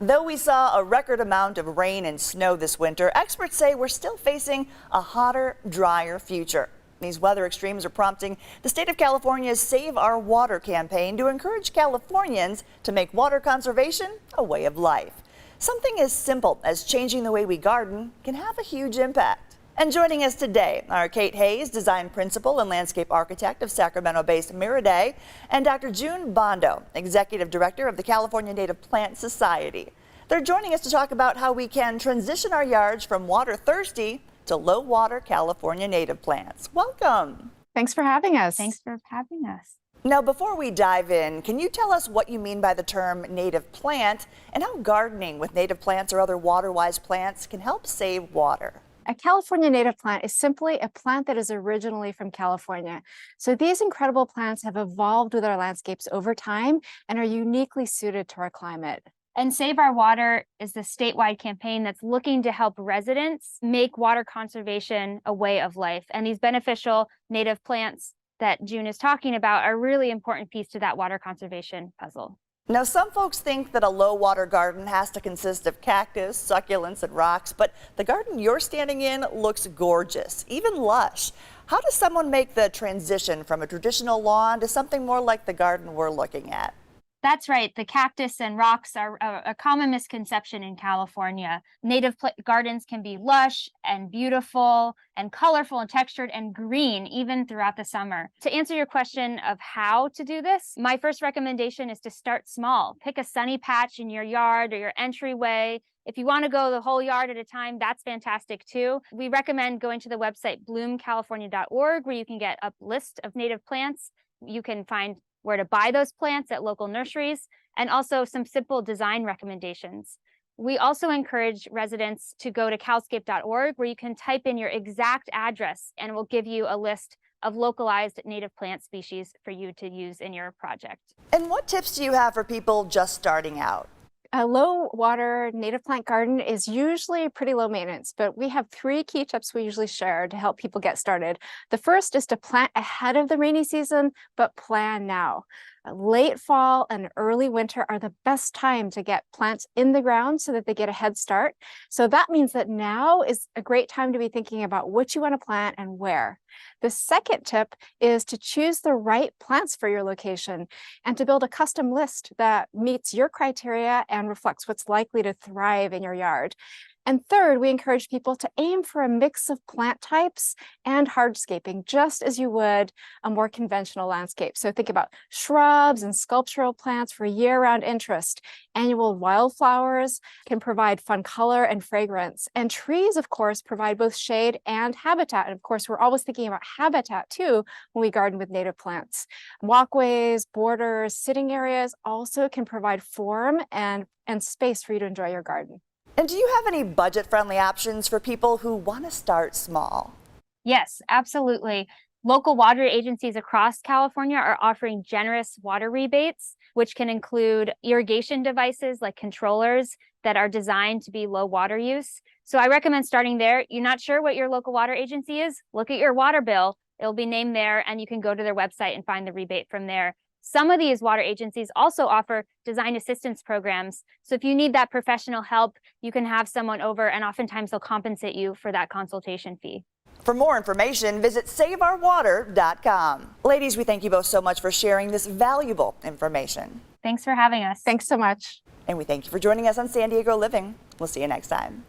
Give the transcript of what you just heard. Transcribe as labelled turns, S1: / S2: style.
S1: Though we saw a record amount of rain and snow this winter, experts say we're still facing a hotter, drier future. These weather extremes are prompting the state of California's Save Our Water campaign to encourage Californians to make water conservation a way of life. Something as simple as changing the way we garden can have a huge impact. And joining us today are Kate Hayes, design principal and landscape architect of Sacramento-based Miridae, and Dr. Jun Bando, executive director of the California Native Plant Society. They're joining us to talk about how we can transition our yards from water-thirsty to low-water California native plants. Welcome.
S2: Thanks for having us.
S3: Thanks for having us.
S1: Now, before we dive in, can you tell us what you mean by the term native plant and how gardening with native plants or other water-wise plants can help save water?
S2: A California native plant is simply a plant that is originally from California. So these incredible plants have evolved with our landscapes over time and are uniquely suited to our climate.
S3: And Save Our Water is the statewide campaign that's looking to help residents make water conservation a way of life. And these beneficial native plants that June is talking about are a really important piece to that water conservation puzzle.
S1: Now, some folks think that a low-water garden has to consist of cactus, succulents, and rocks, but the garden you're standing in looks gorgeous, even lush. How does someone make the transition from a traditional lawn to something more like the garden we're looking at?
S3: That's right. The cactus and rocks are a common misconception in California. Native gardens can be lush and beautiful and colorful and textured and green even throughout the summer. To answer your question of how to do this, my first recommendation is to start small. Pick a sunny patch in your yard or your entryway. If you want to go the whole yard at a time, that's fantastic too. We recommend going to the website bloomcalifornia.org, where you can get a list of native plants. You can find where to buy those plants at local nurseries, and also some simple design recommendations. We also encourage residents to go to calscape.org, where you can type in your exact address and it will give you a list of localized native plant species for you to use in your project.
S1: And what tips do you have for people just starting out?
S2: A low-water native plant garden is usually pretty low maintenance, but we have 3 key tips we usually share to help people get started. The first is to plant ahead of the rainy season, but plan now. Late fall and early winter are the best time to get plants in the ground so that they get a head start. So that means that now is a great time to be thinking about what you want to plant and where. The second tip is to choose the right plants for your location and to build a custom list that meets your criteria and reflects what's likely to thrive in your yard. And third, we encourage people to aim for a mix of plant types and hardscaping, just as you would a more conventional landscape. So think about shrubs and sculptural plants for year-round interest. Annual wildflowers can provide fun color and fragrance. And trees, of course, provide both shade and habitat. And of course, we're always thinking about habitat too when we garden with native plants. Walkways, borders, sitting areas also can provide form and space for you to enjoy your garden.
S1: And do you have any budget-friendly options for people who want to start small?
S3: Yes, absolutely. Local water agencies across California are offering generous water rebates, which can include irrigation devices like controllers that are designed to be low water use. So I recommend starting there. You're not sure what your local water agency is? Look at your water bill. It'll be named there, and you can go to their website and find the rebate from there. Some of these water agencies also offer design assistance programs. So if you need that professional help, you can have someone over, and oftentimes they'll compensate you for that consultation fee.
S1: For more information, visit saveourwater.com. Ladies, we thank you both so much for sharing this valuable information.
S3: Thanks for having us.
S2: Thanks so much.
S1: And we thank you for joining us on San Diego Living. We'll see you next time.